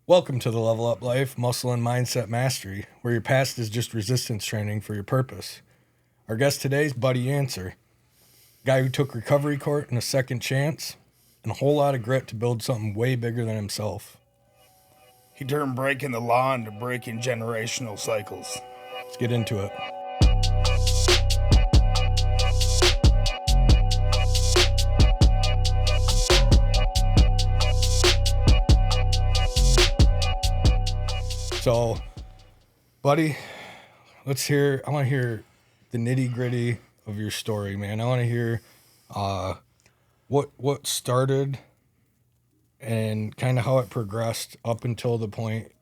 Welcome to the Level Up Life Muscle and Mindset Mastery, where your past is just resistance training for your purpose. Our guest today is Buddy Yancer, guy who took recovery court and a second chance and a whole lot of grit to build something way bigger than himself. He turned breaking the law into breaking generational cycles. Let's get into it. So, Buddy, I want to hear the nitty gritty of your story, man. I want to hear what started and kind of how it progressed up until the point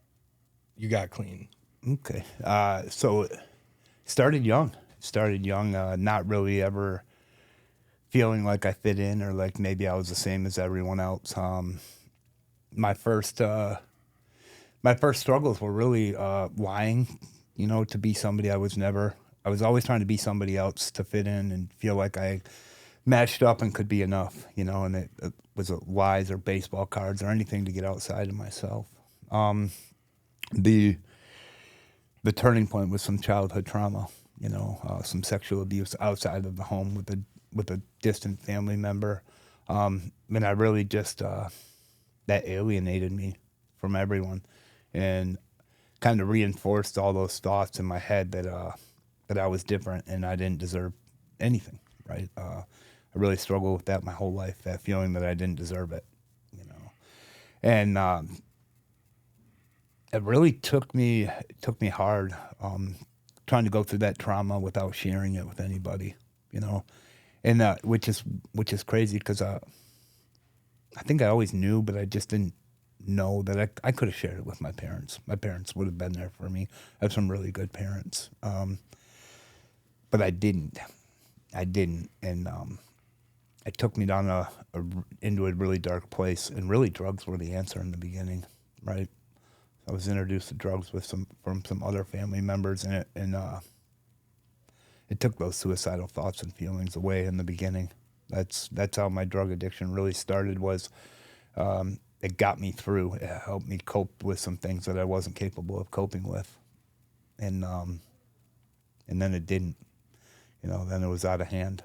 you got clean. Okay. So it started young. Not really ever feeling like I fit in or like maybe I was the same as everyone else. My first struggles were really lying, to be somebody I was never. I was always trying to be somebody else to fit in and feel like I matched up and could be enough, and it was lies or baseball cards or anything to get outside of myself. The turning point was some childhood trauma, some sexual abuse outside of the home with a distant family member. And I really just, that alienated me from everyone and kind of reinforced all those thoughts in my head that I was different and I didn't deserve anything, right? I really struggled with that my whole life, that feeling that I didn't deserve it, And it really took me hard trying to go through that trauma without sharing it with anybody, and which is crazy because I think I always knew, but I just didn't know that I could have shared it with my parents. My parents would have been there for me. I have some really good parents, but I didn't, and it took me down into a really dark place, and really drugs were the answer in the beginning, right? I was introduced to drugs from some other family members, and it took those suicidal thoughts and feelings away in the beginning. That's how my drug addiction really started. Was it got me through? It helped me cope with some things that I wasn't capable of coping with, and then it didn't. Then it was out of hand.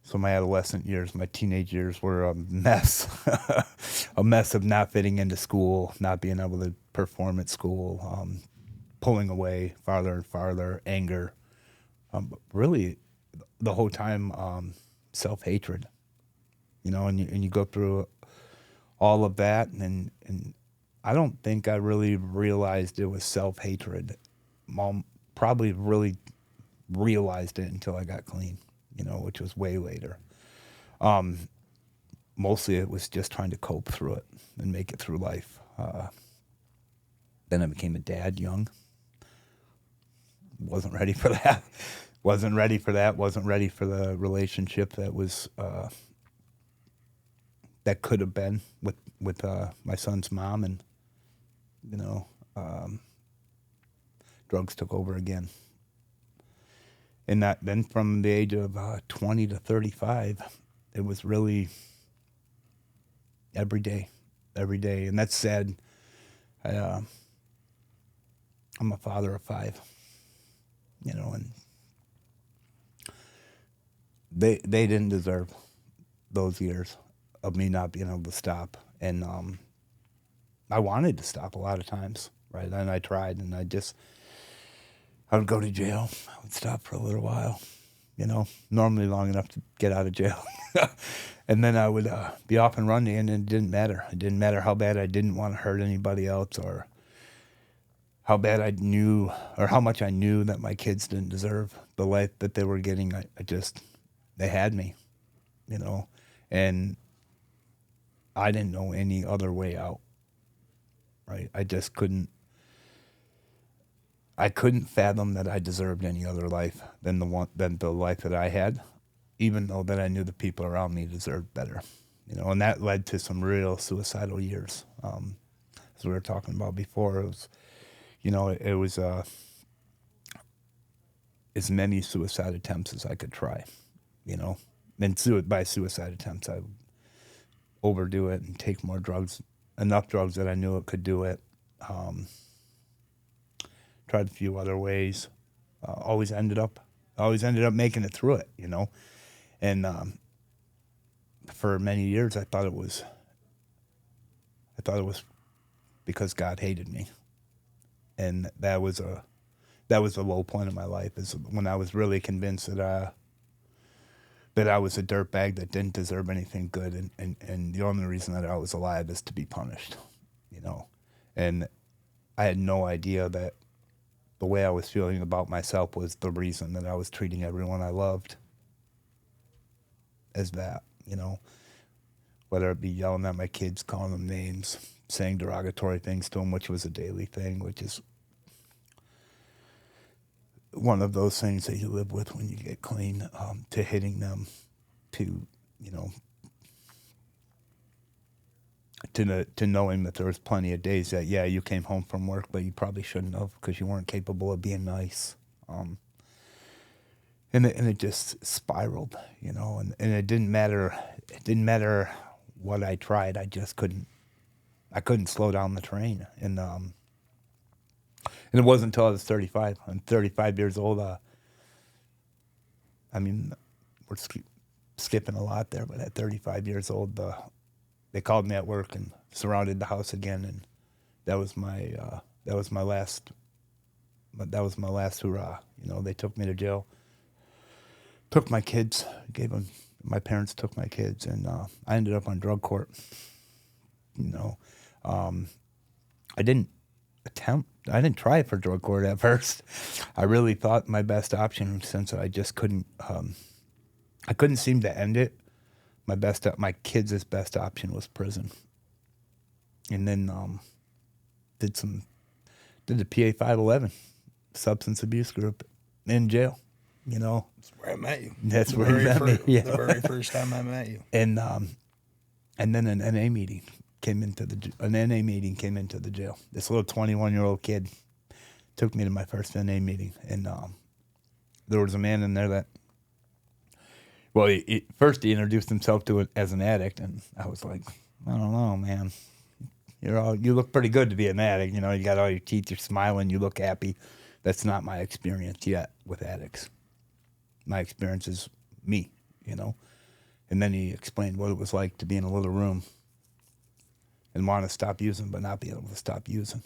So my adolescent years, my teenage years were a mess, a mess of not fitting into school, not being able to perform at school, pulling away farther and farther, anger, really the whole time, self-hatred, and you go through all of that. And I don't think I really realized it was self-hatred. Mom probably really realized it until I got clean. Which was way later. Mostly it was just trying to cope through it and make it through life. Then I became a dad young. Wasn't ready for that. Wasn't ready for the relationship that was, that could have been with my son's mom, and, drugs took over again. And then from the age of 20 to 35, it was really every day. And that's sad. I'm a father of 5, and they didn't deserve those years of me not being able to stop. And I wanted to stop a lot of times, right? And I tried, and I would go to jail. I would stop for a little while, normally long enough to get out of jail. And then I would be off and running, and it didn't matter. It didn't matter how bad I didn't want to hurt anybody else, or how bad I knew, or how much I knew that my kids didn't deserve the life that they were getting. They had me, and I didn't know any other way out, right? I just couldn't fathom that I deserved any other life than the life that I had, even though that I knew the people around me deserved better, and that led to some real suicidal years. As we were talking about before, it was as many suicide attempts as I could try, and by suicide attempts, I would overdo it and take more drugs enough drugs that I knew it could do it. Tried a few other ways. Always ended up making it through it, you know. And for many years, I thought it was because God hated me, and that was a low point in my life. Is when I was really convinced that I was a dirtbag that didn't deserve anything good, and the only reason that I was alive is to be punished, you know. And I had no idea that the way I was feeling about myself was the reason that I was treating everyone I loved as that, you know. Whether it be yelling at my kids, calling them names, saying derogatory things to them, which was a daily thing, which is one of those things that you live with when you get clean, to hitting them, to, you know, to knowing that there was plenty of days that, yeah, you came home from work, but you probably shouldn't have because you weren't capable of being nice. And it just spiraled, you know, and it didn't matter what I tried. I just couldn't slow down the train. And it wasn't until I was 35. I'm 35 years old. I mean, we're skipping a lot there, but at 35 years old, they called me at work and surrounded the house again, and that was my last hurrah. You know, they took me to jail, took my kids, my parents took my kids, and I ended up on drug court. You know, I didn't try for drug court at first. I really thought my best option, since I just couldn't seem to end it. My kids' best option was prison. And then did the PA 511 substance abuse group in jail. You know, That's where I met you. That's where you met me. Yeah. The very first time I met you. And then an NA meeting came into the jail. This little 21-year-old kid took me to my first NA meeting, and there was a man in there that. Well, first he introduced himself to it as an addict, and I was like, I don't know, man. You look pretty good to be an addict. You know, you got all your teeth, you're smiling, you look happy. That's not my experience yet with addicts. My experience is me, you know. And then he explained what it was like to be in a little room and want to stop using, but not be able to stop using.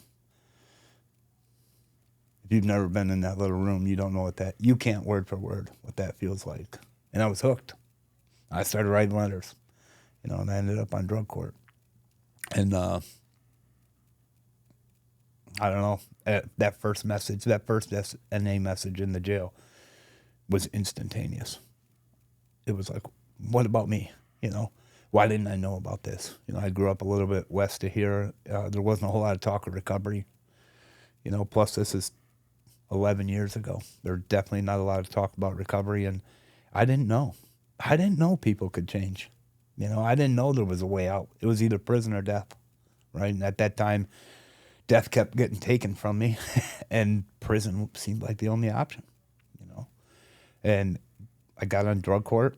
If you've never been in that little room, you don't know you can't word for word what that feels like. And I was hooked. I started writing letters, you know, and I ended up on drug court. And I don't know, that first NA message in the jail was instantaneous. It was like, what about me? You know, why didn't I know about this? You know, I grew up a little bit west of here. There wasn't a whole lot of talk of recovery. You know, plus this is 11 years ago. There's definitely not a lot of talk about recovery, and I didn't know. I didn't know people could change. You know, I didn't know there was a way out. It was either prison or death, right? And at that time, death kept getting taken from me, and prison seemed like the only option, you know. And I got on drug court.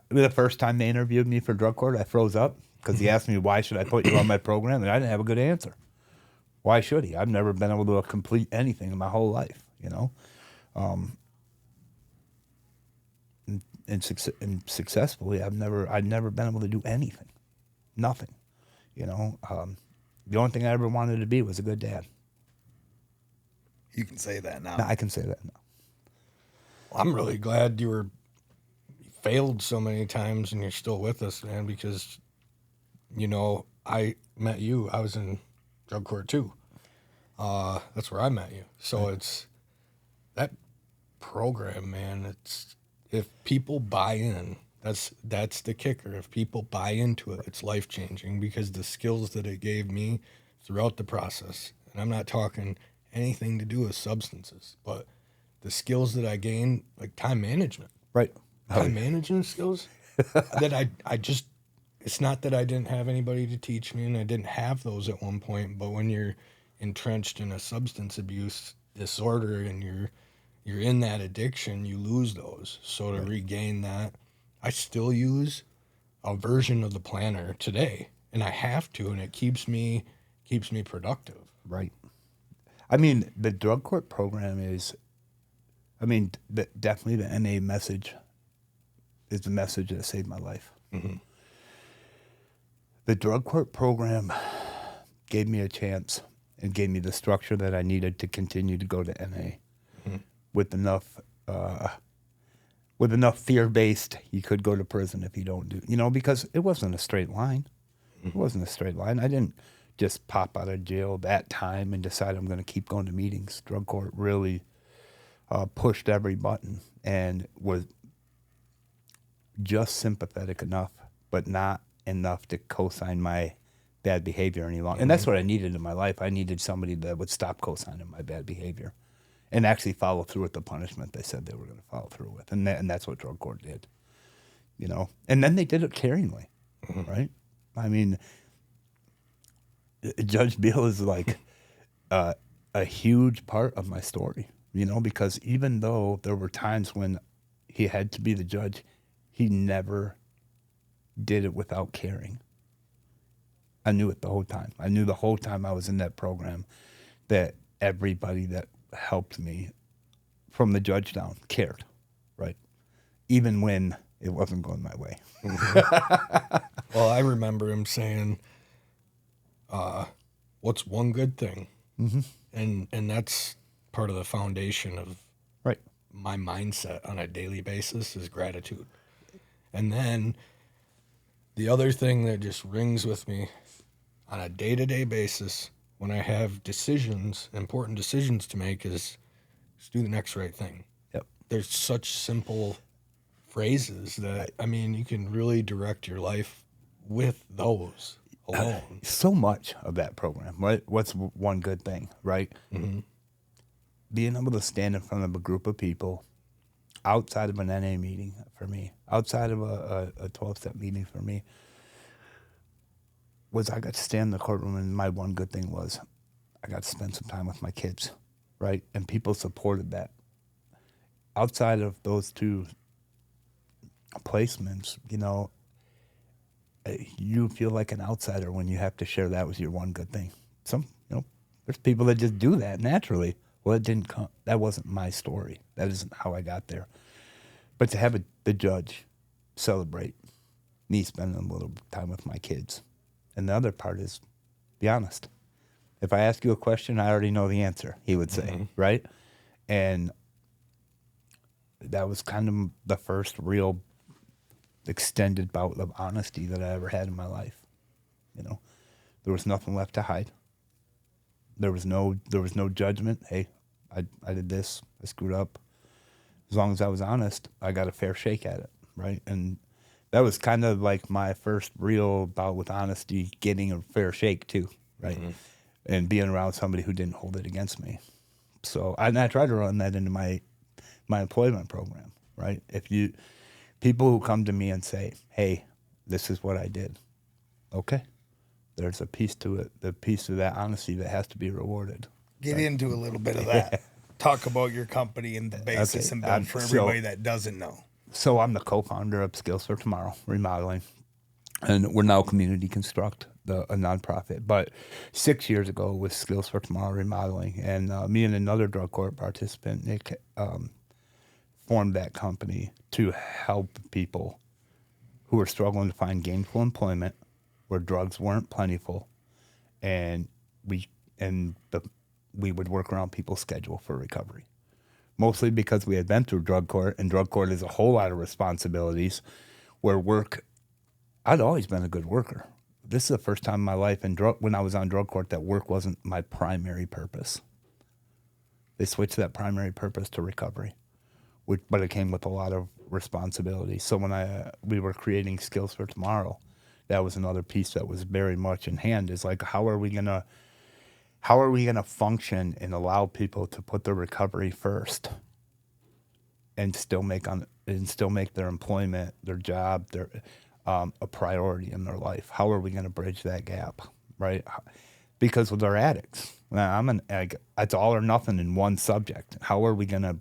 The first time they interviewed me for drug court, I froze up because he asked me, why should I put you on my program? And I didn't have a good answer. Why should he? I've never been able to complete anything in my whole life, you know. And successfully, I'd never been able to do anything, nothing, you know. The only thing I ever wanted to be was a good dad. You can say that now. No, I can say that now. Well, I'm really glad you failed so many times and you're still with us, man, because, you know, I met you. I was in drug court too. That's where I met you. So it's that program, man. If people buy in, that's the kicker. If people buy into it, it's life-changing, because the skills that it gave me throughout the process, and I'm not talking anything to do with substances, but the skills that I gained, like time management. Right. Time management skills that I just, it's not that I didn't have anybody to teach me, and I didn't have those at one point, but when you're entrenched in a substance abuse disorder and you're in that addiction, you lose those. So to regain that, I still use a version of the planner today, and I have to, and it keeps me productive. Right. I mean, the drug court program is, definitely the NA message is the message that saved my life. Mm-hmm. The drug court program gave me a chance and gave me the structure that I needed to continue to go to NA with enough fear-based, you could go to prison if you don't do, because it wasn't a straight line. It wasn't a straight line. I didn't just pop out of jail that time and decide I'm going to keep going to meetings. Drug court really pushed every button and was just sympathetic enough, but not enough to co-sign my bad behavior any longer. And that's what I needed in my life. I needed somebody that would stop co-signing my bad behavior and actually follow through with the punishment they said they were going to follow through with. And that's what drug court did, And then they did it caringly, right? I mean, Judge Beal is like a huge part of my story, because even though there were times when he had to be the judge, he never did it without caring. I knew it the whole time. I knew the whole time I was in that program that everybody that helped me from the judge down cared, right? Even when it wasn't going my way. Well, I remember him saying, what's one good thing? And that's part of the foundation of right. my mindset on a daily basis is gratitude. And then the other thing that just rings with me on a day-to-day basis when I have important decisions to make is just do the next right thing. Yep. There's such simple phrases that, you can really direct your life with those alone. So much of that program, right? What's one good thing, right? Mm-hmm. Being able to stand in front of a group of people outside of an NA meeting for me, outside of a 12-step meeting for me, was I got to stand in the courtroom, and my one good thing was I got to spend some time with my kids, right? And people supported that. Outside of those two placements, you feel like an outsider when you have to share that with your one good thing. There's people that just do that naturally. Well, it didn't come. That wasn't my story. That isn't how I got there. But to have the judge celebrate me spending a little time with my kids. And the other part is, be honest. If I ask you a question, I already know the answer, he would say, right? And that was kind of the first real extended bout of honesty that I ever had in my life. There was nothing left to hide. There was no judgment. Hey, I did this. I screwed up. As long as I was honest, I got a fair shake at it, right? And that was kind of like my first real bout with honesty, getting a fair shake too, right? And being around somebody who didn't hold it against me. So I tried to run that into my employment program, right? People who come to me and say, hey, this is what I did. Okay. There's a piece to it, the piece of that honesty that has to be rewarded. Get into a little bit of that. Talk about your company and the basis and build for everybody that doesn't know. So I'm the co-founder of Skills for Tomorrow Remodeling, and we're now Community Construct, a nonprofit. But 6 years ago was Skills for Tomorrow Remodeling, and me and another drug court participant, Nick, formed that company to help people who were struggling to find gainful employment where drugs weren't plentiful, and we would work around people's schedule for recovery. Mostly because we had been through drug court, and drug court is a whole lot of responsibilities where I'd always been a good worker. This is the first time in my life when I was on drug court that work wasn't my primary purpose. They switched that primary purpose to recovery, but it came with a lot of responsibility. So when we were creating Skills for Tomorrow, that was another piece that was very much in hand, is like, how are we gonna function and allow people to put their recovery first and still make their employment, their job, a priority in their life? How are we going to bridge that gap, right? Because with our addicts, it's all or nothing in one subject. How are we gonna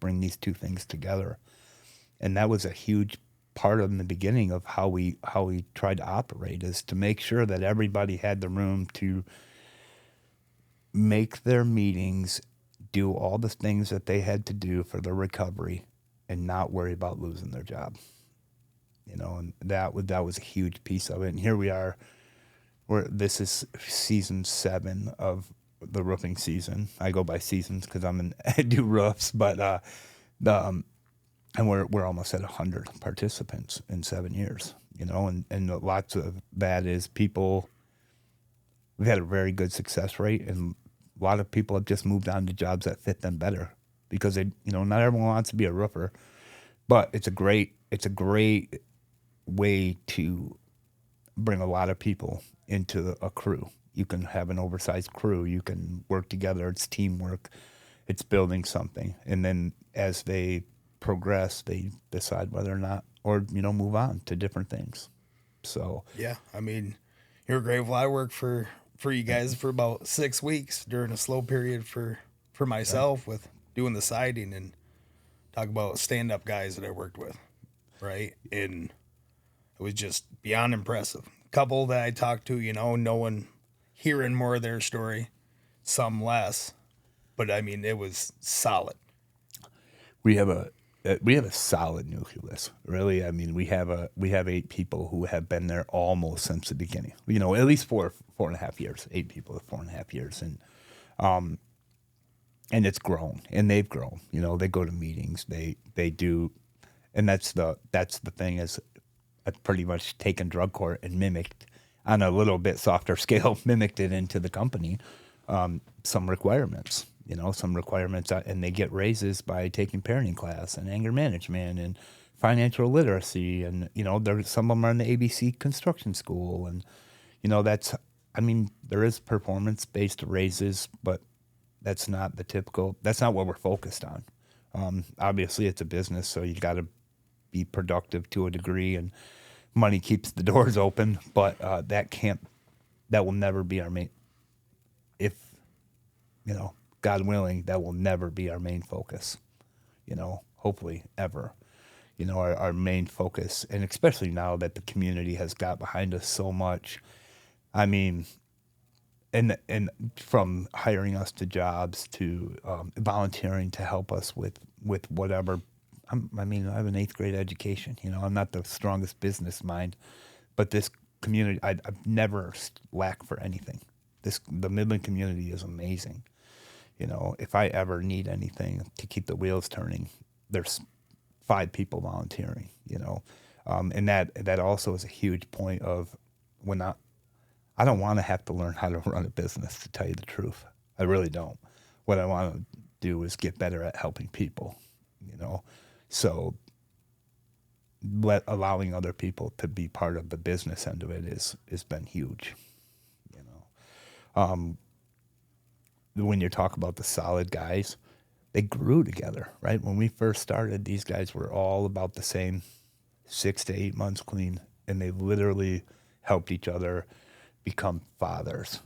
bring these two things together? And that was a huge part of in the beginning of how we tried to operate, is to make sure that everybody had the room to make their meetings, do all the things that they had to do for their recovery, and not worry about losing their job. And that was a huge piece of it. And here we are. This is season 7 of the roofing season. I go by seasons because I do roofs, but and we're almost at 100 participants in 7 years. And lots of that is people. We've had a very good success rate, and a lot of people have just moved on to jobs that fit them better because not everyone wants to be a roofer, but it's a great way to bring a lot of people into a crew. You can have an oversized crew. You can work together. It's teamwork. It's building something. And then as they progress, they decide whether or not, or, move on to different things. So. Yeah. I mean, you're grateful. I worked for you guys for about 6 weeks during a slow period for myself with doing the siding, and talk about stand-up guys that I worked with. Right. And it was just beyond impressive. Couple that I talked to, knowing, hearing more of their story, some less, but I mean, it was solid. We have a solid nucleus, really. I mean, we have 8 people who have been there almost since the beginning. At least 4.5 years. 8 people at 4.5 years, and it's grown, and they've grown. They go to meetings, they do, and that's the thing is, I've pretty much taken drug court and mimicked, on a little bit softer scale, mimicked it into the company, some requirements. And they get raises by taking parenting class and anger management and financial literacy, and some of them are in the ABC construction school, and there is performance based raises, but that's not what we're focused on. Obviously, it's a business, so you got to be productive to a degree, and money keeps the doors open, but that will never be our main, God willing, that will never be our main focus, hopefully ever. Our main focus, and especially now that the community has got behind us so much, I mean, and from hiring us to jobs to volunteering to help us with whatever. I have an 8th grade education. I'm not the strongest business mind, but this community, I've never lacked for anything. The Midland community is amazing. If I ever need anything to keep the wheels turning, there's 5 people volunteering. And that also is a huge point of when I don't want to have to learn how to run a business, to tell you the truth. I really don't. What I want to do is get better at helping people. So allowing other people to be part of the business end of it has been huge. When you talk about the solid guys, they grew together, right? When we first started, these guys were all about the same, 6 to 8 months clean, and they literally helped each other become fathers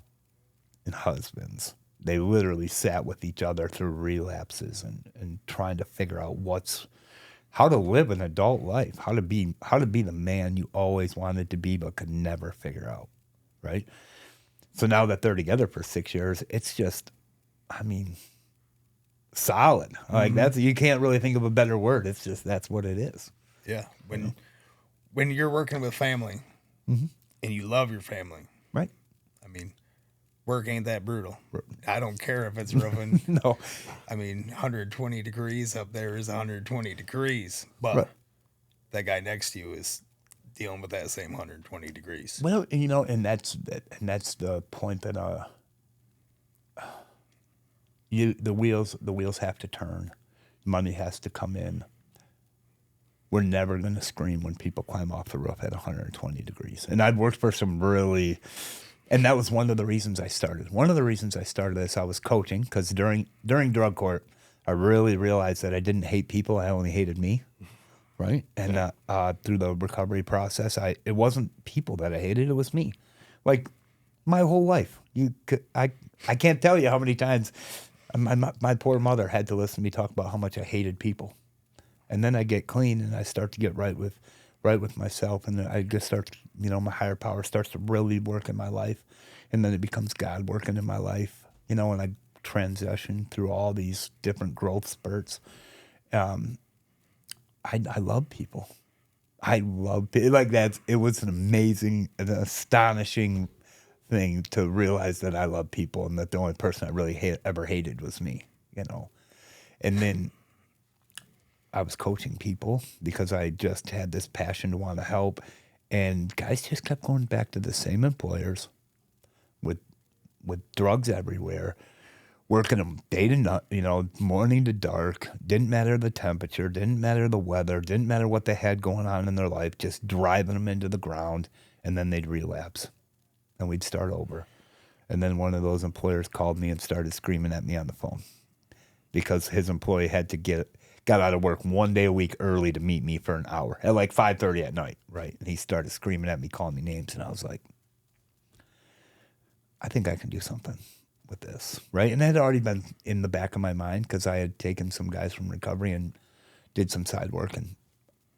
and husbands. They literally sat with each other through relapses and trying to figure out how to live an adult life, how to be the man you always wanted to be but could never figure out, right? So now that they're together for 6 years, it's just, solid. Like that's, you can't really think of a better word. It's just, that's what it is. Yeah. When you're working with family and you love your family, right? Work ain't that brutal. I don't care if it's roofing. No. 120 degrees up there is 120 degrees, but right. That guy next to you is dealing with that same 120 degrees. Well, and that's the point that the wheels have to turn, money has to come in. We're never going to scream when people climb off the roof at 120 degrees. And I've worked for some really, and that was one of the reasons I started. One of the reasons I started this, I was coaching, because during drug court, I really realized that I didn't hate people, I only hated me. Right. And through the recovery process, it wasn't people that I hated. It was me. Like my whole life. I can't tell you how many times my poor mother had to listen to me talk about how much I hated people. And then I get clean and I start to get right with right with myself, and then I just start, my higher power starts to really work in my life, and then it becomes God working in my life, and I transition through all these different growth spurts. I love people. I love people. Like it was an amazing, an astonishing thing to realize that I love people and that the only person I really ever hated was me, And then I was coaching people because I just had this passion to want to help. And guys just kept going back to the same employers with drugs everywhere, working them day to night, morning to dark. Didn't matter the temperature, didn't matter the weather, didn't matter what they had going on in their life, just driving them into the ground, and then they'd relapse. And we'd start over. And then one of those employers called me and started screaming at me on the phone because his employee had to got out of work 1 day a week early to meet me for an hour at like 5:30 at night, right? And he started screaming at me, calling me names, and I was like, I think I can do something with this, right? And it had already been in the back of my mind because I had taken some guys from recovery and did some side work, and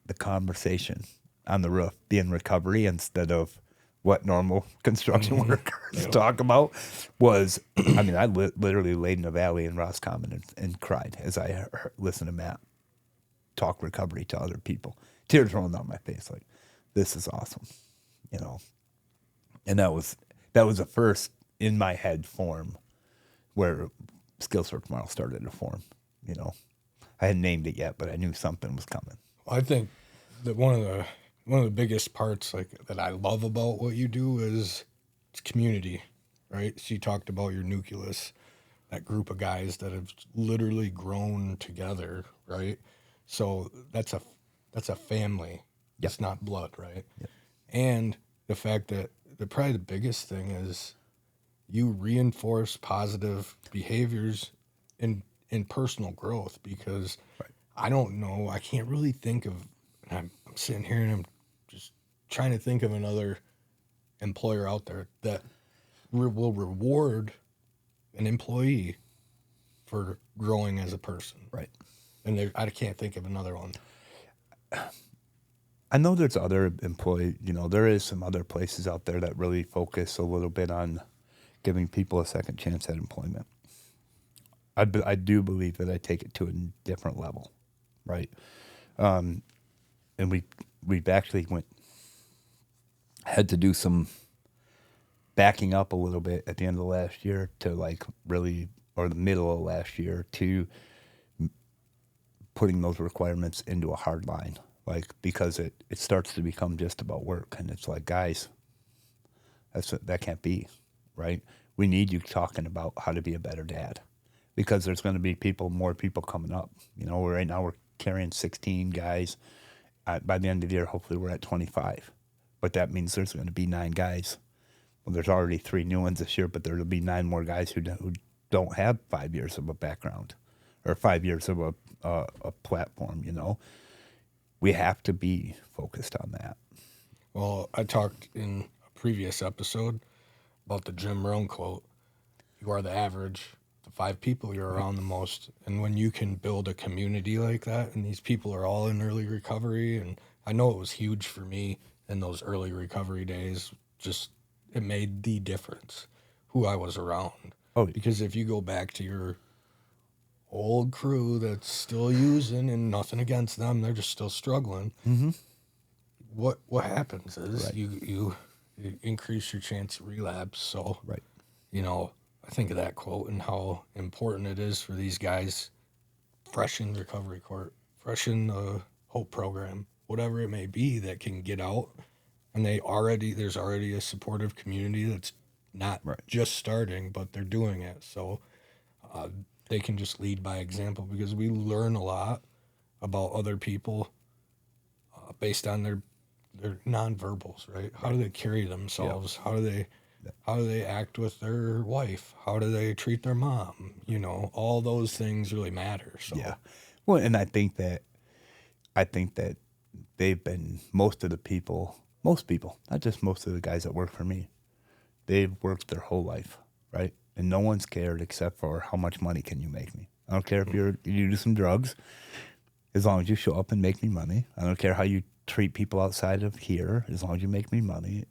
the conversation on the roof being recovery instead of what normal construction workers talk about was, I literally laid in a valley in Roscommon and cried as I listened to Matt talk recovery to other people. Tears rolling down my face, like, this is awesome, And that was the first in my head form where Skills for Tomorrow started to form, I hadn't named it yet, but I knew something was coming. I think that one of the biggest parts that I love about what you do is it's community, right? So you talked about your nucleus, that group of guys that have literally grown together, right? So that's a family. Yep. It's not blood, right? Yep. And the fact that probably the biggest thing is you reinforce positive behaviors in personal growth, because right. I don't know, I can't really think of, I'm sitting here and I'm just trying to think of another employer out there that will reward an employee for growing as a person. Right. And I can't think of another one. I know there's other there is some other places out there that really focus a little bit on giving people a second chance at employment. I do believe that I take it to a different level, right? And we've actually had to do some backing up a little bit at the end of last year to or the middle of last year to putting those requirements into a hard line, because it starts to become just about work, and it's like, guys, that can't be, right? We need you talking about how to be a better dad, because there's going to be more people coming up. Right now we're carrying 16 guys. By the end of the year, hopefully we're at 25. But that means there's going to be 9 guys. Well, there's already 3 new ones this year, but there will be 9 more guys who don't have 5 years of a background or 5 years of a platform, We have to be focused on that. Well, I talked in a previous episode about the Jim Rohn quote, you are the average, the 5 people you're around the most. And when you can build a community like that, and these people are all in early recovery, and I know it was huge for me in those early recovery days, just it made the difference who I was around. Oh, because if you go back to your old crew that's still using, and nothing against them, they're just still struggling. Mm-hmm. What happens is right. you increase your chance of relapse. So, right. I think of that quote and how important it is for these guys, fresh in recovery court, fresh in the HOPE program, whatever it may be, that can get out, and there's already a supportive community that's not just starting, but they're doing it. So they can just lead by example, because we learn a lot about other people based on their nonverbals, right? How do they carry themselves? Yep. How do they act with their wife? How do they treat their mom? All those things really matter. So yeah. Well, and I think that they've been most people, not just most of the guys that work for me, they've worked their whole life, right? And no one's cared except for how much money can you make me. I don't care if you do some drugs, as long as you show up and make me money. I don't care how you treat people outside of here as long as you make me money.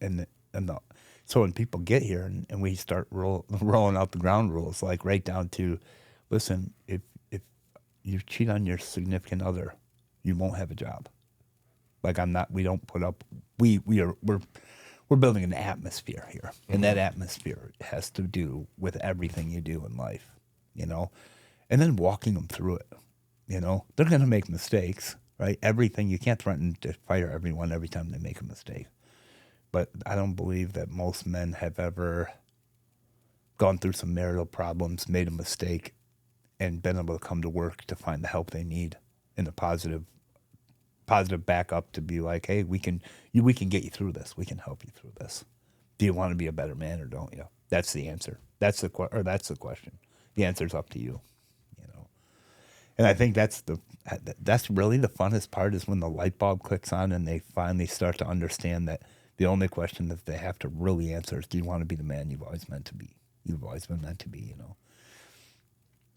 So when people get here and we start rolling out the ground rules, like right down to, listen, if you cheat on your significant other, you won't have a job. Like we don't put up, we're building an atmosphere here. And that atmosphere has to do with everything you do in life, you know, and then walking them through it, you know. They're going to make mistakes, right? Everything, you can't threaten to fire everyone every time they make a mistake. But I don't believe that most men have ever gone through some marital problems, made a mistake, and been able to come to work to find the help they need and a positive backup to be like, hey, we can get you through this. We can help you through this. Do you want to be a better man or don't you? That's the answer. That's the question. The answer's up to you, you know. And I think that's really the funnest part, is when the light bulb clicks on and they finally start to understand that the only question that they have to really answer is, do you want to be the man you've always meant to be? You've always been meant to be, you know.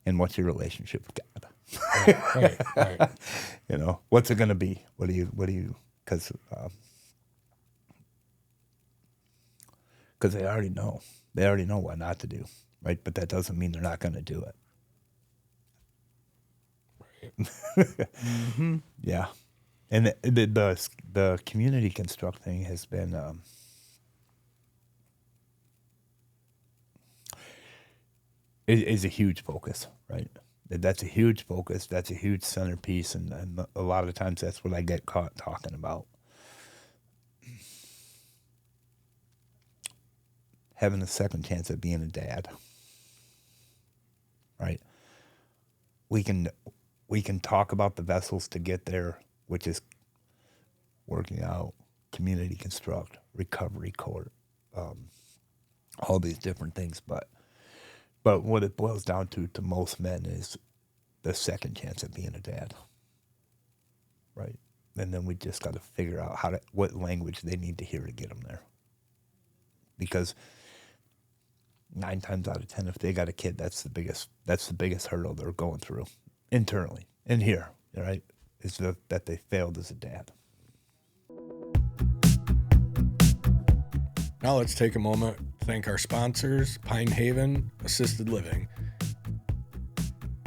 And what's your relationship with God? Right. You know, what's it going to be? What do you, because they already know. They already know what not to do, right? But that doesn't mean they're not going to do it. Right. Yeah. And the community construct thing has been is a huge focus, right? That's a huge focus. That's a huge centerpiece, and a lot of times that's what I get caught talking about. Having a second chance at being a dad, right? We can talk about the vessels to get there, which is working out, community construct, recovery court, all these different things. But what it boils down to most men is the second chance at being a dad, right? And then we just got to figure out what language they need to hear to get them there. Because 9 times out of 10, if they got a kid, that's the biggest hurdle they're going through internally in here, right? Is that they failed as a dad. Now let's take a moment to thank our sponsors, Pine Haven Assisted Living.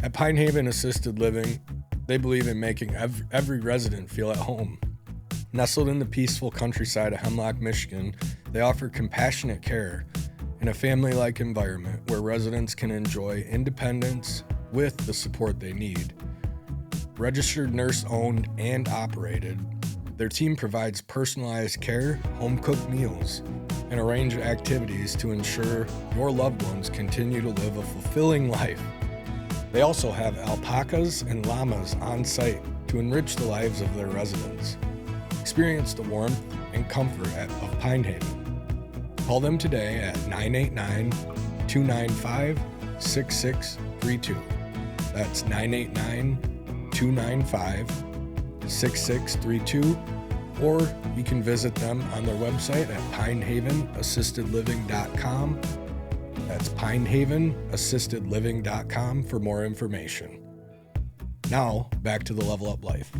At Pine Haven Assisted Living, they believe in making every resident feel at home. Nestled in the peaceful countryside of Hemlock, Michigan, they offer compassionate care in a family-like environment where residents can enjoy independence with the support they need. Registered nurse-owned and operated, their team provides personalized care, home-cooked meals, and a range of activities to ensure your loved ones continue to live a fulfilling life. They also have alpacas and llamas on site to enrich the lives of their residents. Experience the warmth and comfort of Pine Haven. Call them today at 989-295-6632. That's 989-295-6632. Or you can visit them on their website at pinehavenassistedliving.com. That's pinehavenassistedliving.com for more information. Now, back to the Level Up Life.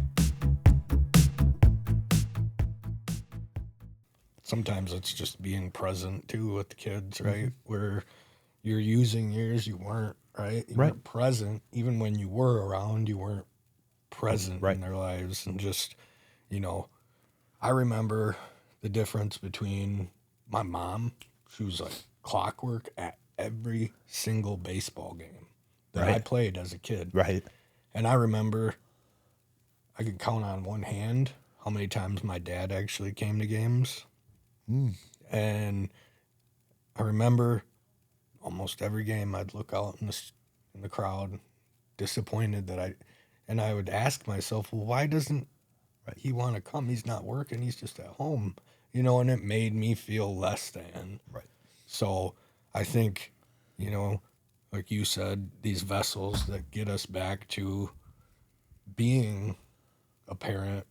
Sometimes it's just being present, too, with the kids, right? Where you're using years you weren't, right? You weren't present. Even when you were around, you weren't present in their lives. And just, you know, I remember the difference between my mom. She was like clockwork at every single baseball game that I played as a kid. Right. And I remember I could count on one hand how many times my dad actually came to games. And I remember almost every game I'd look out in the crowd, disappointed that I would ask myself, well, why doesn't he want to come? He's not working. He's just at home, you know, and it made me feel less than. Right. So I think, you know, like you said, these vessels that get us back to being a parent,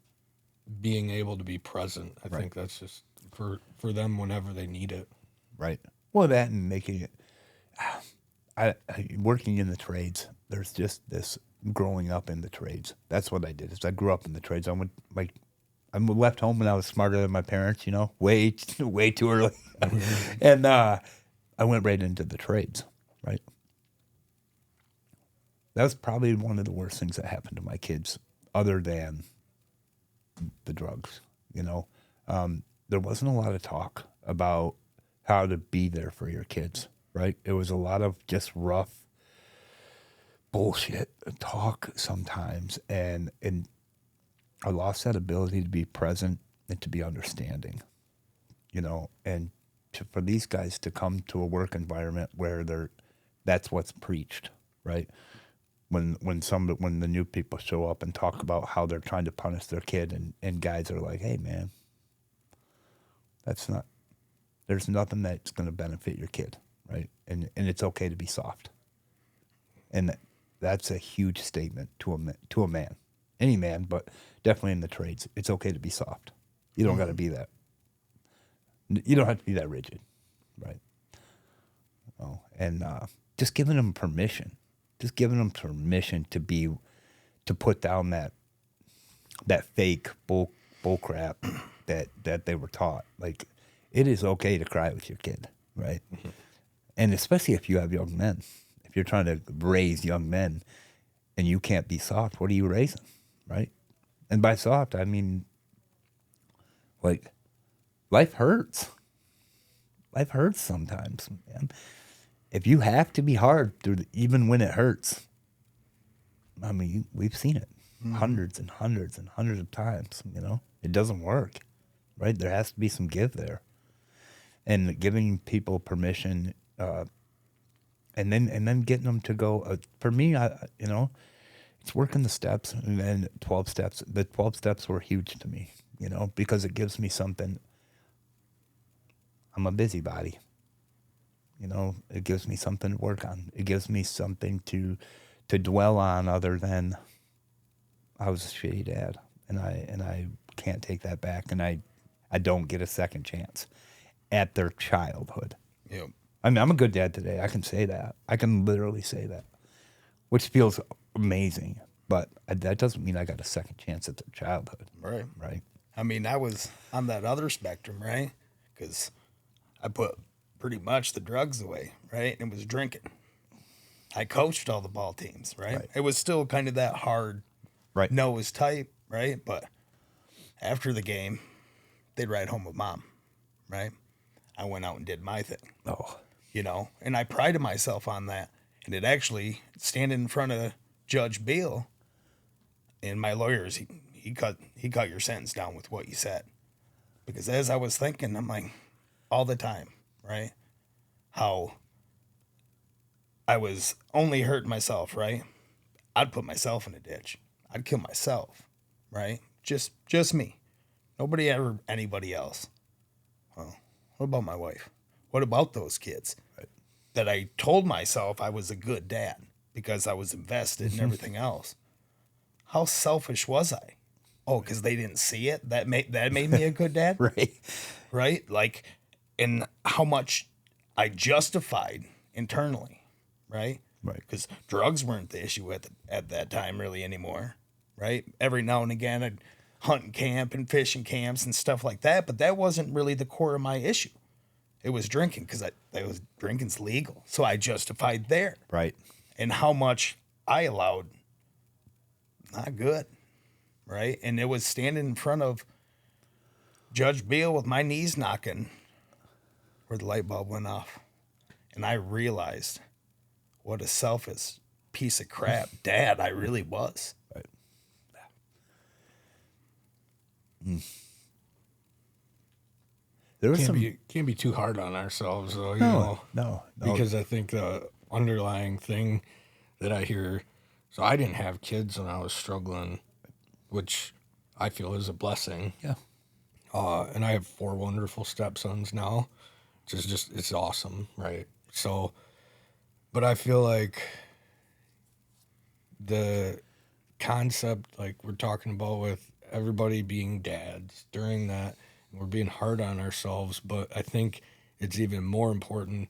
being able to be present. I think that's just for them whenever they need it. Right. Well, that and making it, I working in the trades, there's just this growing up in the trades. That's what I did. Is I grew up in the trades. I left home when I was smarter than my parents, you know, way too early. And I went right into the trades, right? That was probably one of the worst things that happened to my kids, other than the drugs, you know. There wasn't a lot of talk about how to be there for your kids, right? It was a lot of just rough bullshit talk sometimes, and I lost that ability to be present and to be understanding, you know, and for these guys to come to a work environment where that's what's preached, right? When the new people show up and talk about how they're trying to punish their kid, and guys are like, hey man, there's nothing that's going to benefit your kid, right? And it's okay to be soft. And that's a huge statement to a man, any man, but definitely in the trades. It's okay to be soft. You don't got to be that. You don't have to be that rigid, right? Oh, and just giving them permission. Just giving them permission to put down that fake bull crap that they were taught. Like, it is okay to cry with your kid, right? Mm-hmm. And especially if you have young men. If you're trying to raise young men and you can't be soft, what are you raising, right? And by soft, I mean, like, life hurts. Life hurts sometimes, man. If you have to be hard even when it hurts, I mean, we've seen it hundreds and hundreds and hundreds of times, you know? It doesn't work, right? There has to be some give there. And giving people permission, and then getting them to go, for me, you know, it's working the steps, and then 12 steps. The 12 steps were huge to me, you know, because it gives me something. I'm a busybody. You know, it gives me something to work on. It gives me something to dwell on, other than I was a shitty dad, and I can't take that back, and I don't get a second chance at their childhood. Yep. I mean, I'm a good dad today. I can say that. I can literally say that, which feels amazing. But that doesn't mean I got a second chance at their childhood. Right. Right. I mean, I was on that other spectrum, right? Because I put pretty much the drugs away, right? And was drinking. I coached all the ball teams, right? It was still kind of that hard nose type, right? But after the game, they'd ride home with mom, right? I went out and did my thing. Oh. You know, and I prided myself on that. And it actually, standing in front of Judge Beal and my lawyers, he cut your sentence down with what you said. Because as I was thinking, I'm like, all the time, right? How I was only hurting myself, right? I'd put myself in a ditch. I'd kill myself, right? Just me. Nobody ever, anybody else. Well, what about my wife? What about those kids? Right. That I told myself I was a good dad because I was invested in everything else. How selfish was I? Oh, because they didn't see it? That made me a good dad? Right. Right? Like, and how much I justified internally, right? Right. Because drugs weren't the issue at that time really anymore, right? Every now and again, I'd hunt in camp and fishing camps and stuff like that, but that wasn't really the core of my issue. It was drinking, because drinking's legal, so I justified there. Right. And how much I allowed, not good, right? And it was standing in front of Judge Beal with my knees knocking where the light bulb went off. And I realized what a selfish piece of crap dad I really was. Right. Mm. There was can't be too hard on ourselves, though. You know, no. Because I think the underlying thing that I hear, so I didn't have kids when I was struggling, which I feel is a blessing. Yeah. And I have 4 wonderful stepsons now, which is just, it's awesome, right? So, but I feel like the concept, like we're talking about with everybody being dads during that, we're being hard on ourselves, but I think it's even more important,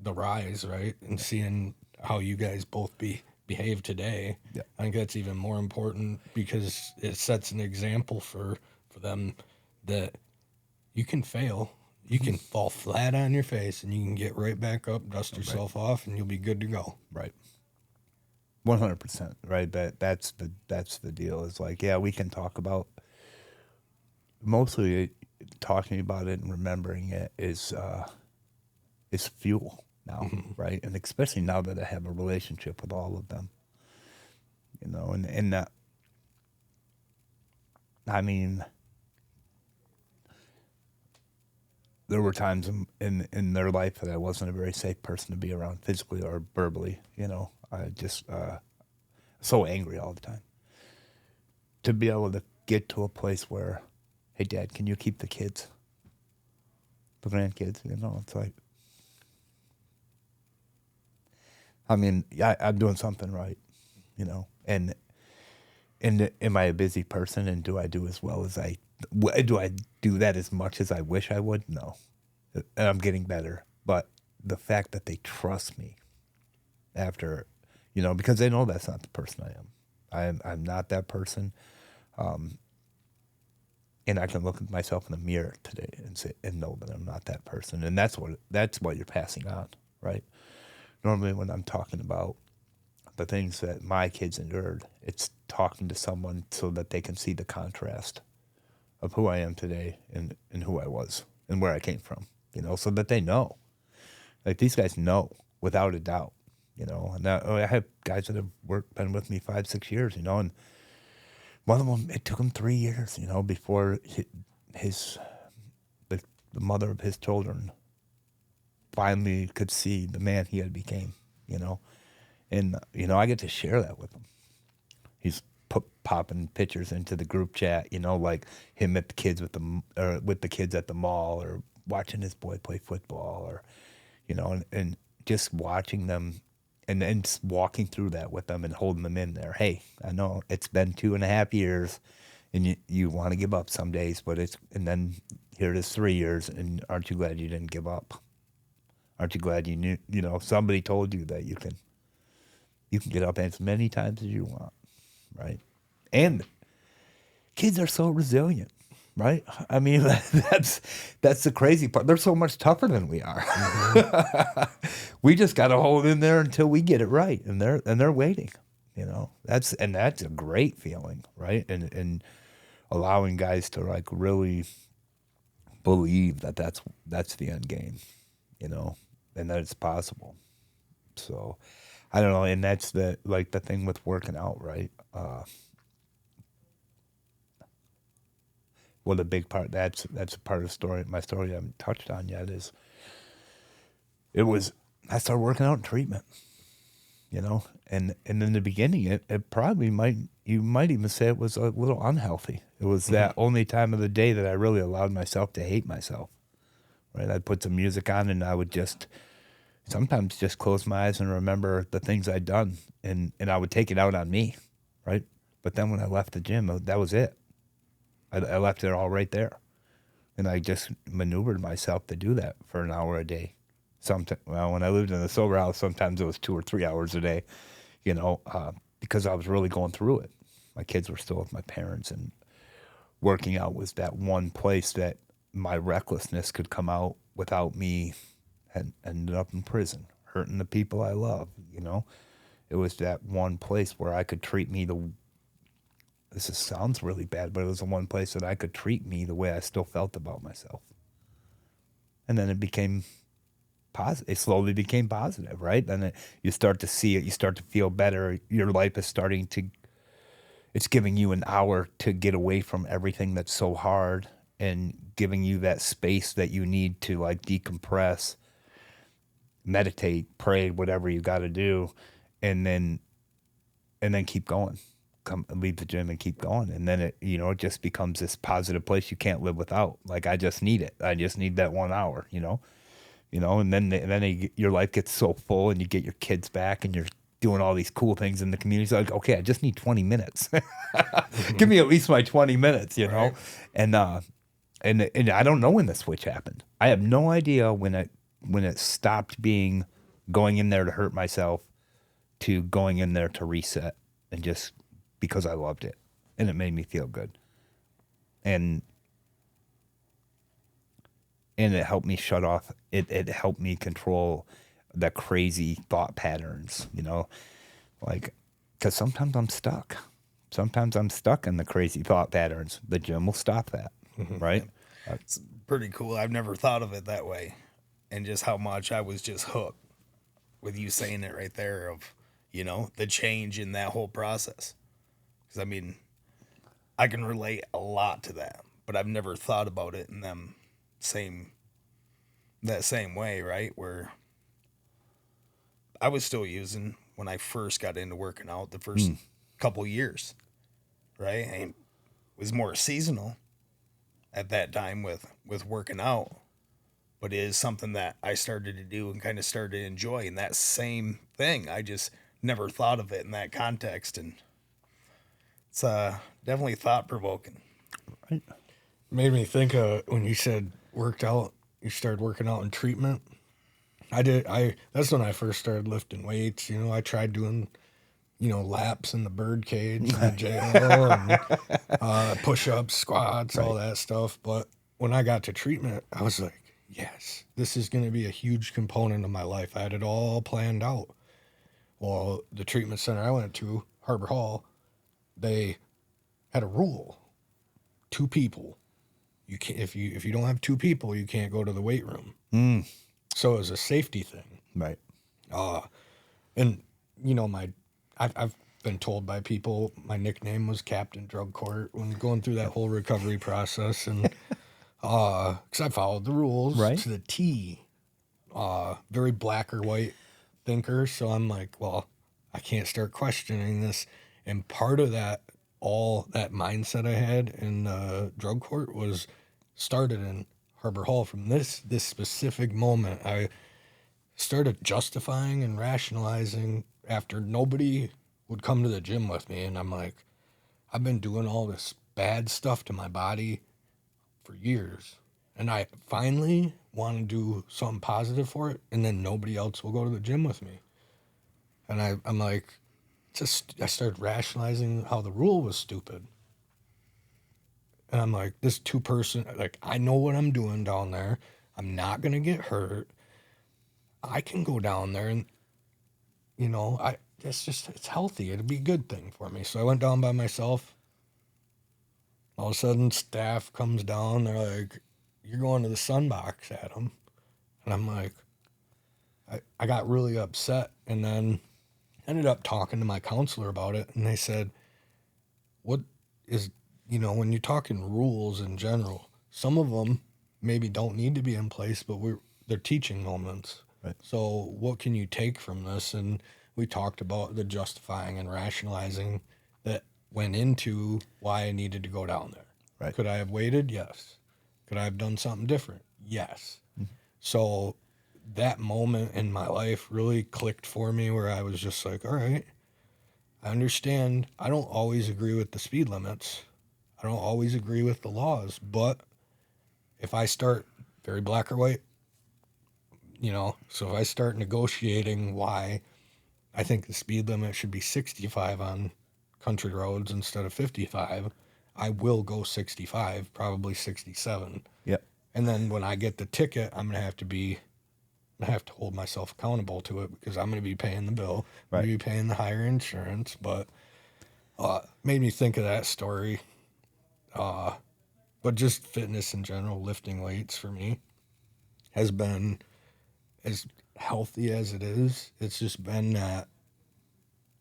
the rise, right? And seeing how you guys both behave today. Yeah. I think that's even more important because it sets an example for for them that you can fail. You can fall flat on your face and you can get right back up, dust yourself off, and you'll be good to go. Right. 100%. Right. That's the deal. It's like, yeah, we can talk about mostly talking about it and remembering it is fuel now, right? And especially now that I have a relationship with all of them, you know, and I mean, there were times in their life that I wasn't a very safe person to be around physically or verbally, you know. I just so angry all the time. To be able to get to a place where, hey, Dad, can you keep the kids, the grandkids? You know, it's like, I mean, I'm doing something right, you know. And am I a busy person? And do I do as well as do I do that as much as I wish I would? No. And I'm getting better. But the fact that they trust me after, you know, because they know that's not the person I am. I'm not that person. And I can look at myself in the mirror today and say and know that I'm not that person. And that's what you're passing on, right? Normally when I'm talking about the things that my kids endured, it's talking to someone so that they can see the contrast of who I am today and who I was and where I came from, you know, so that they know. Like, these guys know without a doubt, you know. And I have guys that have been with me 5-6 years, you know, and one of them, it took him 3 years, you know, before the mother of his children finally could see the man he had became, you know. And, you know, I get to share that with him. He's popping pictures into the group chat, you know, like him at the kids with the kids at the mall, or watching his boy play football, or, you know, and just watching them and just walking through that with them and holding them in there. Hey, I know it's been 2.5 years and you want to give up some days, but and then here it is 3 years, and aren't you glad you didn't give up? Aren't you glad you knew, you know, somebody told you that you can get up as many times as you want, right? And kids are so resilient, right? I mean, that's the crazy part. They're so much tougher than we are. We just got to hold in there until we get it right, and they're waiting, you know. That's a great feeling, right? And allowing guys to like really believe that that's the end game, you know, and that it's possible. So I don't know, and that's the thing with working out, right? Well, the big part, that's a part of my story I haven't touched on yet, is I started working out in treatment, you know, and in the beginning it probably you might even say it was a little unhealthy. It was that only time of the day that I really allowed myself to hate myself, right? I'd put some music on and I would just sometimes just close my eyes and remember the things I'd done, and I would take it out on me, right? But then when I left the gym, that was it. I left it all right there. And I just maneuvered myself to do that for an hour a day. When I lived in the sober house, sometimes it was 2 or 3 hours a day, you know, because I was really going through it. My kids were still with my parents, and working out was that one place that my recklessness could come out without me and ended up in prison, hurting the people I love, you know. It was that one place where I could treat me sounds really bad, but it was the one place that I could treat me the way I still felt about myself. And then it became positive. It slowly became positive, right? Then you start to see it. You start to feel better. Your life is it's giving you an hour to get away from everything that's so hard, and giving you that space that you need to like decompress, meditate, pray, whatever you got to do, and then keep going. Leave the gym and keep going, and then it just becomes this positive place you can't live without. Like, I just need it. I just need that 1 hour, and then your life gets so full, and you get your kids back, and you're doing all these cool things in the community. It's like, okay, I just need 20 minutes. Give me at least my 20 minutes, you know? And I don't know when the switch happened. I have no idea when it stopped being going in there to hurt myself to going in there to reset, and just because I loved it and it made me feel good. and it helped me shut off. It helped me control the crazy thought patterns, like, because sometimes I'm stuck. Sometimes I'm stuck in the crazy thought patterns. The gym will stop that, right? It's pretty cool. I've never thought of it that way, and just how much I was just hooked with you saying it right there of, the change in that whole process. Because I mean, I can relate a lot to that, but I've never thought about it in that same way, right? Where I was still using when I first got into working out the first couple years, right? And it was more seasonal at that time with working out, but it is something that I started to do and kind of started to enjoy. And that same thing, I just never thought of it in that context, and it's definitely thought provoking. Right. Made me think of when you said worked out. You started working out in treatment. That's when I first started lifting weights. I tried doing, laps in the bird cage in the jail, and push-ups, squats, all that stuff. But when I got to treatment, I was like, yes, this is going to be a huge component of my life. I had it all planned out. Well, the treatment center I went to, Harbor Hall, they had a rule: 2 people. You can't, if you don't have 2 people, you can't go to the weight room. So it was a safety thing. Right. And I've been told by people my nickname was Captain Drug Court when going through that whole recovery process, and because I followed the rules to the T. Very black or white thinker, so I'm like, well, I can't start questioning this. And part of that, all that mindset I had in drug court was started in Harbor Hall. From this specific moment, I started justifying and rationalizing after nobody would come to the gym with me. And I'm like, I've been doing all this bad stuff to my body for years, and I finally want to do something positive for it, and then nobody else will go to the gym with me. And I'm like, I started rationalizing how the rule was stupid. And I'm like, this 2-person, like, I know what I'm doing down there. I'm not going to get hurt. I can go down there and, it's healthy. It'd be a good thing for me. So I went down by myself. All of a sudden, staff comes down. They're like, you're going to the sunbox, Adam. And I'm like, I got really upset, and then ended up talking to my counselor about it. And they said, what is, when you're talking rules in general, some of them maybe don't need to be in place, but they're teaching moments. Right. So what can you take from this? And we talked about the justifying and rationalizing that went into why I needed to go down there. Right. Could I have waited? Yes. Could I have done something different? Yes. Mm-hmm. So that moment in my life really clicked for me, where I was just like, all right, I understand. I don't always agree with the speed limits. I don't always agree with the laws, but if I start very black or white, so if I start negotiating why I think the speed limit should be 65 on country roads instead of 55, I will go 65, probably 67. Yep. And then when I get the ticket, I have to hold myself accountable to it, because I'm going to be paying the bill. I'm going to be paying the higher insurance. But made me think of that story. But just fitness in general, lifting weights for me has been, as healthy as it is, it's just been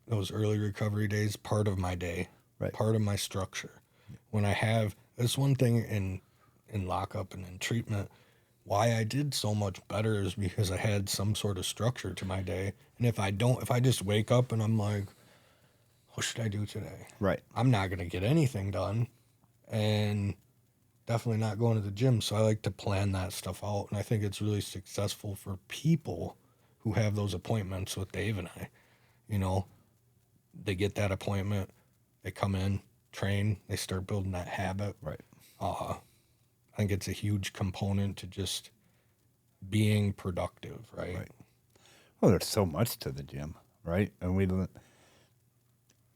those early recovery days, part of my day, part of my structure. When I have, that's one thing in lockup and in treatment, why I did so much better is because I had some sort of structure to my day. And if I just wake up and I'm like, what should I do today? Right. I'm not going to get anything done, and definitely not going to the gym. So I like to plan that stuff out. And I think it's really successful for people who have those appointments with Dave and I. They get that appointment, they come in, train, they start building that habit. Right. I think it's a huge component to just being productive, right? Well, there's so much to the gym, right? And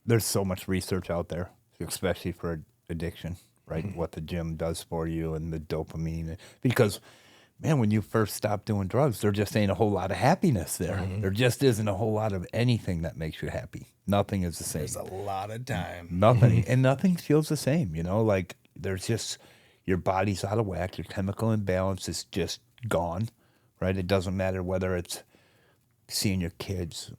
there's so much research out there, especially for addiction, right? What the gym does for you and the dopamine. Because, man, when you first stop doing drugs, there just ain't a whole lot of happiness there. There just isn't a whole lot of anything that makes you happy. Nothing is the same. There's a lot of time. Nothing. And nothing feels the same, you know? Like, there's just, your body's out of whack. Your chemical imbalance is just gone, right? It doesn't matter whether it's seeing your kids,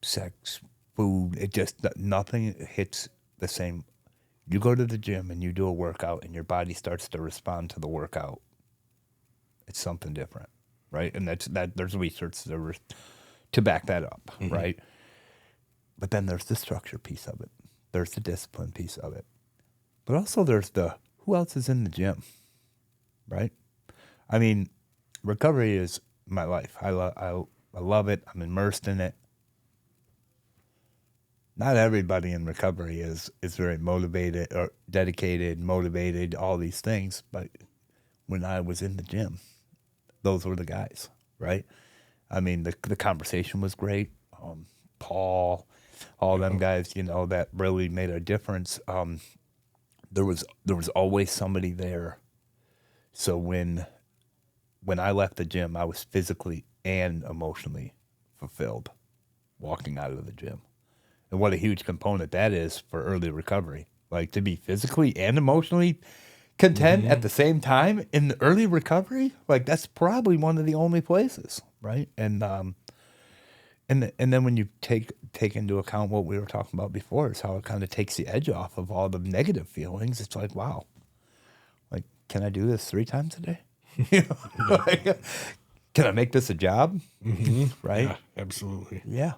sex, food. It just, nothing hits the same. You go to the gym and you do a workout and your body starts to respond to the workout. It's something different, right? And there's research to back that up, right? But then there's the structure piece of it. There's the discipline piece of it. But also there's the who else is in the gym, right? I mean, recovery is my life. I love it. I'm immersed in it. Not everybody in recovery is very motivated or dedicated, motivated, all these things. But when I was in the gym, those were the guys, right? I mean, the conversation was great. Paul, all them guys, you know, that really made a difference. There was always somebody there. So when I left the gym, I was physically and emotionally fulfilled walking out of the gym. And what a huge component that is for early recovery. Like, to be physically and emotionally content at the same time in the early recovery, like, that's probably one of the only places, right? And then when you take into account what we were talking about before, is how it kind of takes the edge off of all the negative feelings. It's like, wow, like, can I do this 3 times a day? You know, like, can I make this a job? Right? Yeah, absolutely. Yeah.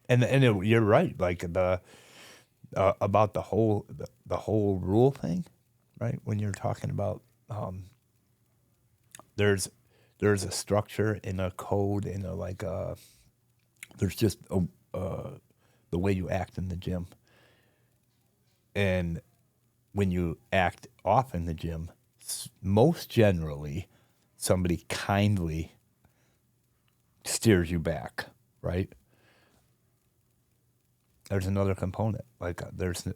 You're right. Like, the about the whole rule thing, right? When you're talking about there's a structure in a code, in a there's just the way you act in the gym, and when you act off in the gym, most generally somebody kindly steers you back, right? There's another component, there's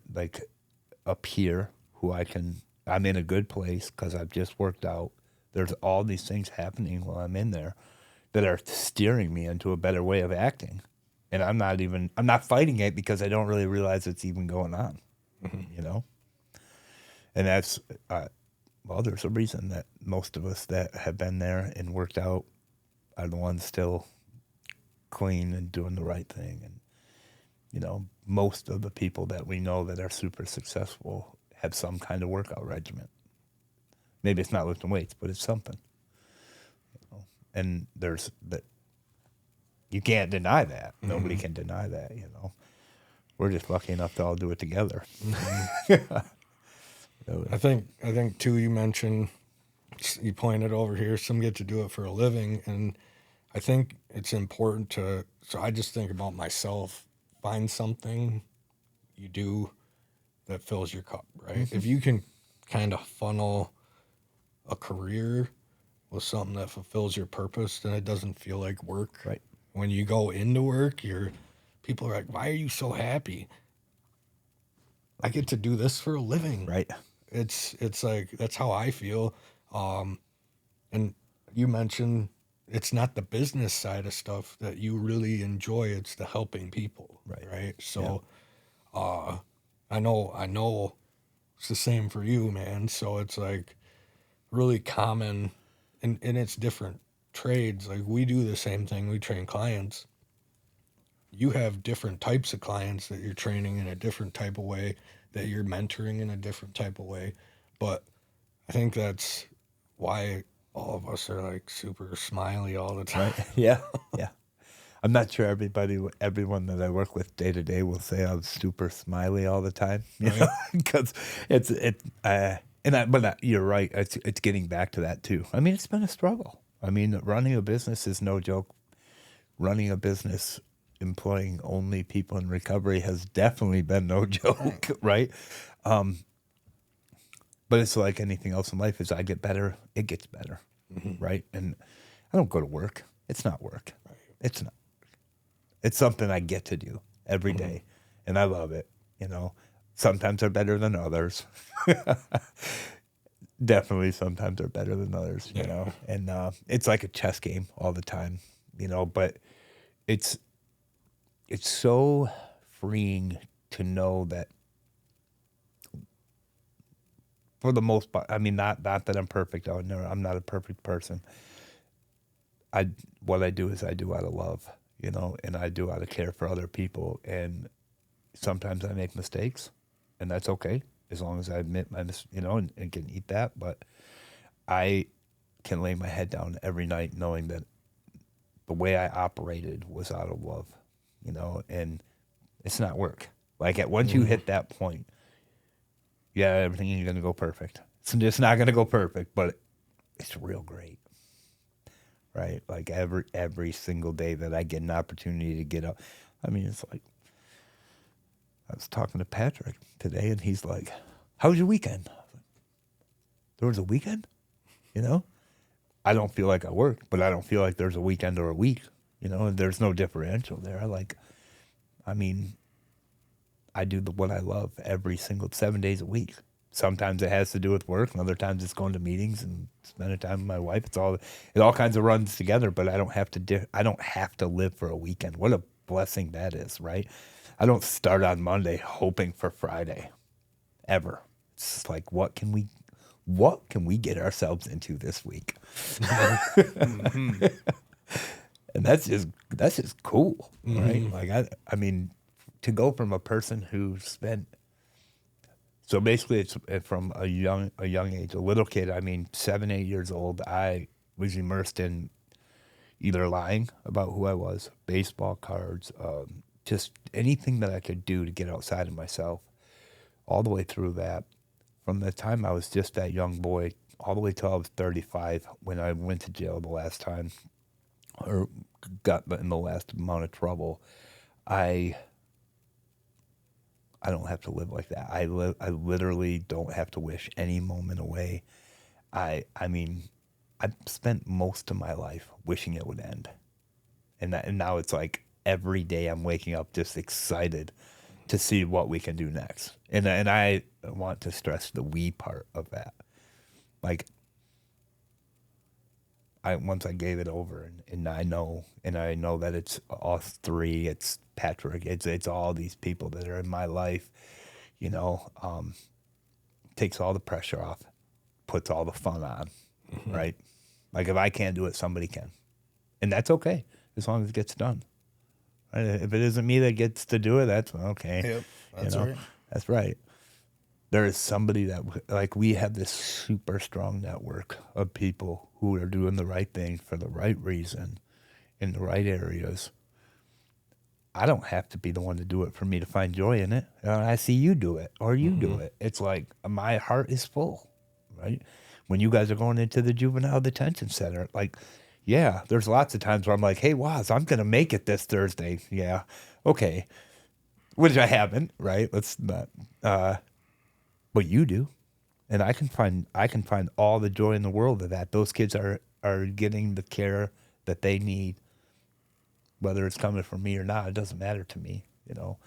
up here who I'm in a good place because I've just worked out. There's all these things happening while I'm in there that are steering me into a better way of acting. And I'm not fighting it because I don't really realize it's even going on, you know? And that's, there's a reason that most of us that have been there and worked out are the ones still clean and doing the right thing. And, you know, most of the people that we know that are super successful have some kind of workout regimen. Maybe it's not lifting weights, but it's something. You know? And there's that. You can't deny that. Nobody can deny that. You know, we're just lucky enough to all do it together. I think too. You mentioned, you pointed over here. Some get to do it for a living, and I think it's important to. So I just think about myself. Find something you do that fills your cup, right? If you can kind of funnel a career with something that fulfills your purpose, then it doesn't feel like work. Right. When you go into work, people are like, "Why are you so happy?" I get to do this for a living. Right. It's like, that's how I feel. And you mentioned it's not the business side of stuff that you really enjoy. It's the helping people. Right. So, I know it's the same for you, man. So it's like really common, and it's different trades. Like, we do the same thing. We train clients. You have different types of clients that you're training in a different type of way, that you're mentoring in a different type of way. But I think that's why all of us are like super smiley all the time. Right. Yeah. Yeah. I'm not sure everyone that I work with day to day will say I'm super smiley all the time, you know, because you're right. It's getting back to that too. I mean, it's been a struggle. I mean, running a business is no joke. Running a business employing only people in recovery has definitely been no joke, right? But it's like anything else in life. As I get better, it gets better, right? And I don't go to work. It's not work. Right. It's not. It's something I get to do every day, and I love it. You know, Sometimes they're better than others. Definitely sometimes they're better than others, you know. And it's like a chess game all the time, you know, but it's so freeing to know that for the most part, I mean, not that I'm perfect. I'm not a perfect person. What I do is I do out of love, you know, and I do out of care for other people. And sometimes I make mistakes, and that's okay as long as I admit you know, and can eat that. But I can lay my head down every night knowing that the way I operated was out of love, you know, and it's not work. Like once you hit that point, yeah, everything ain't gonna go perfect. It's just not gonna go perfect, but it's real great, right? Like every single day that I get an opportunity to get up. I mean, it's like I was talking to Patrick today, and he's like, "How was your weekend?" I was like, there was a weekend, you know. I don't feel like I work, but I don't feel like there's a weekend or a week, you know. And there's no differential there. I mean, I do what I love every single 7 days a week. Sometimes it has to do with work, and other times it's going to meetings and spending time with my wife. It all kinds of runs together. But I don't have to. I don't have to live for a weekend. What a blessing that is, right? I don't start on Monday hoping for Friday, ever. It's just like what can we get ourselves into this week? And that's just cool, right? Like I mean, to go from a person who spent so basically it's from a young age, a little kid. I mean, 7, 8 years old. I was immersed in either lying about who I was, baseball cards, just anything that I could do to get outside of myself. All the way through that, from the time I was just that young boy, all the way till I was 35, when I went to jail the last time, or got in the last amount of trouble. I don't have to live like that. I literally don't have to wish any moment away. I mean, I've spent most of my life wishing it would end, and now it's like every day I'm waking up just excited to see what we can do next. And I want to stress the we part of that. Like, once I gave it over, and I know that it's us three, it's Patrick, it's all these people that are in my life, you know, takes all the pressure off, puts all the fun on, right? Like if I can't do it, somebody can, and that's okay as long as it gets done. Right? If it isn't me that gets to do it, that's okay. Yep, that's right. That's right. There is somebody that, like, we have this super strong network of people who are doing the right thing for the right reason in the right areas. I don't have to be the one to do it for me to find joy in it. I see you do it, or you do it. It's like my heart is full, right? When you guys are going into the juvenile detention center, like, yeah, there's lots of times where I'm like, hey, Waz, I'm going to make it this Thursday. Yeah, okay. Which I haven't, right? Let's not... but you do, and I can find all the joy in the world of that. Those kids are getting the care that they need, whether it's coming from me or not. It doesn't matter to me. You know,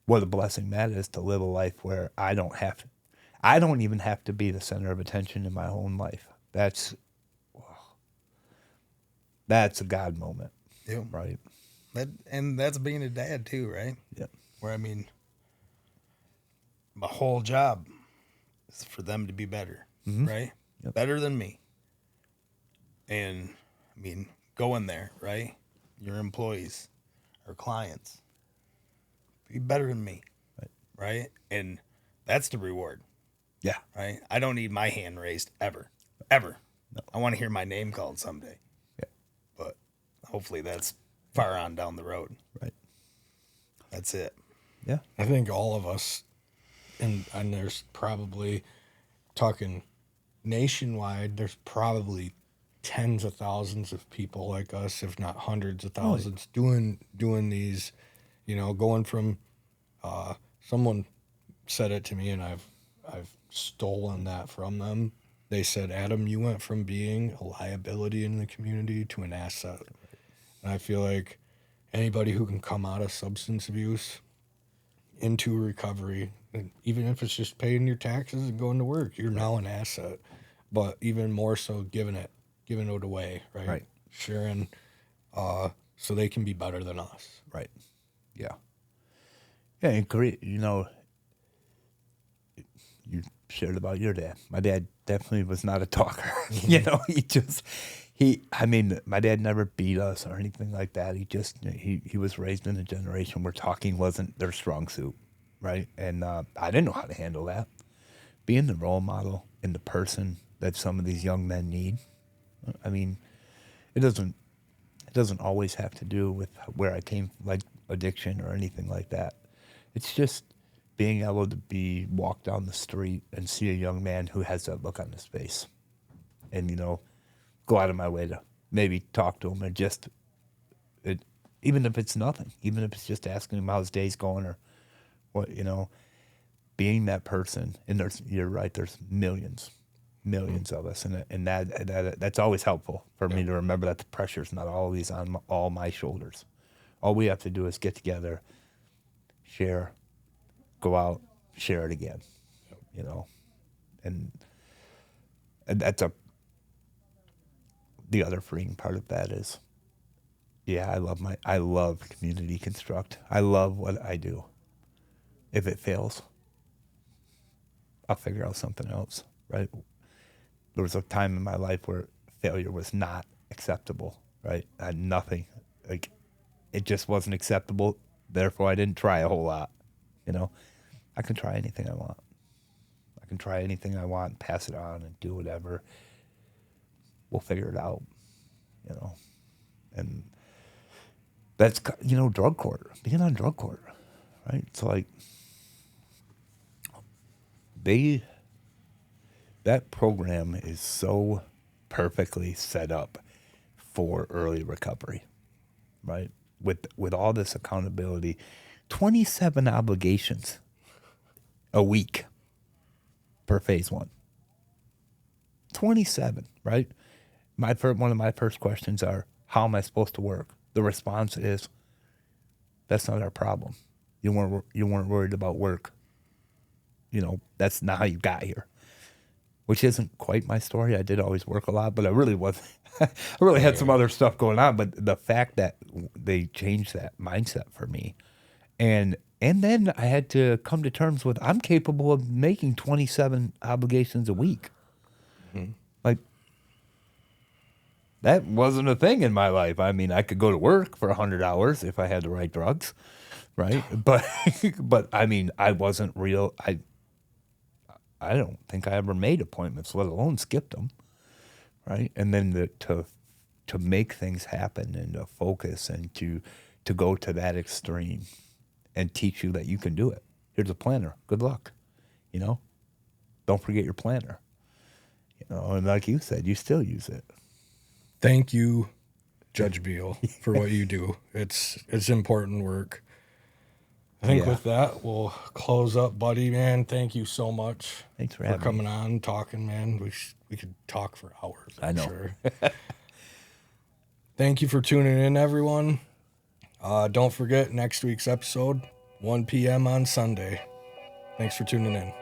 what a blessing that is to live a life where I don't even have to be the center of attention in my own life. That's a God moment, Yep. right? That's being a dad too, right? Yep. Where I mean, my whole job is for them to be better, right? Yep. Better than me. And I mean, go in there, right? Your employees or clients, be better than me, right? And that's the reward. Yeah. Right? I don't need my hand raised ever. No. I want to hear my name called someday. Yeah. But hopefully that's far on down the road. Right. That's it. Yeah. I think all of us, and there's probably, talking nationwide, there's probably tens of thousands of people like us, if not hundreds of thousands, doing these, you know, going from, someone said it to me, and I've stolen that from them. They said, Adam, you went from being a liability in the community to an asset. And I feel like anybody who can come out of substance abuse into recovery, And even if it's just paying your taxes and going to work, you're now an asset. But even more so, giving it away, right? Right. Sharing, so they can be better than us. Right. Yeah. Yeah, and great. You know, you shared about your dad. My dad definitely was not a talker. You know, I mean, my dad never beat us or anything like that. He was raised in a generation where talking wasn't their strong suit, right? And I didn't know how to handle that. Being the role model and the person that some of these young men need. I mean, it doesn't always have to do with where I came, like addiction or anything like that. It's just being able to walk down the street and see a young man who has that look on his face, and go out of my way to maybe talk to him, and even if it's nothing, even if it's just asking him how his day's going or what, being that person. And you're right, there's millions of us, and that's always helpful for me to remember that the pressure's not always on all my shoulders. All we have to do is get together, share, go out, share it again, and that's the other freeing part of that is, yeah, I love community construct. I love what I do. If it fails, I'll figure out something else, right? There was a time in my life where failure was not acceptable, right? I had nothing, like, it just wasn't acceptable. Therefore, I didn't try a whole lot, I can try anything I want. Pass it on and do whatever. We'll figure it out, and that's, drug court, being on drug court, right? It's like, that program is so perfectly set up for early recovery, right? With all this accountability, 27 obligations a week per phase one. 27, right? One of my first questions are, how am I supposed to work? The response is, that's not our problem. You weren't worried about work. That's not how you got here. Which isn't quite my story. I did always work a lot, but I really wasn't. I really had some other stuff going on. But the fact that they changed that mindset for me, and then I had to come to terms with, I'm capable of making 27 obligations a week. Mm-hmm. Like, that wasn't a thing in my life. I mean, I could go to work for 100 hours if I had the right drugs, right? But I mean, I wasn't real. I don't think I ever made appointments, let alone skipped them, right? And then to make things happen and to focus and to go to that extreme and teach you that you can do it. Here's a planner. Good luck. Don't forget your planner. And like you said, you still use it. Thank you, Judge Beal, for what you do. It's important work. I think with that, we'll close up, Buddy, man. Thank you so much. Thanks for coming on, talking, man. We could talk for hours. I know. Sure. Thank you for tuning in, everyone. Don't forget, next week's episode, 1 p.m. on Sunday. Thanks for tuning in.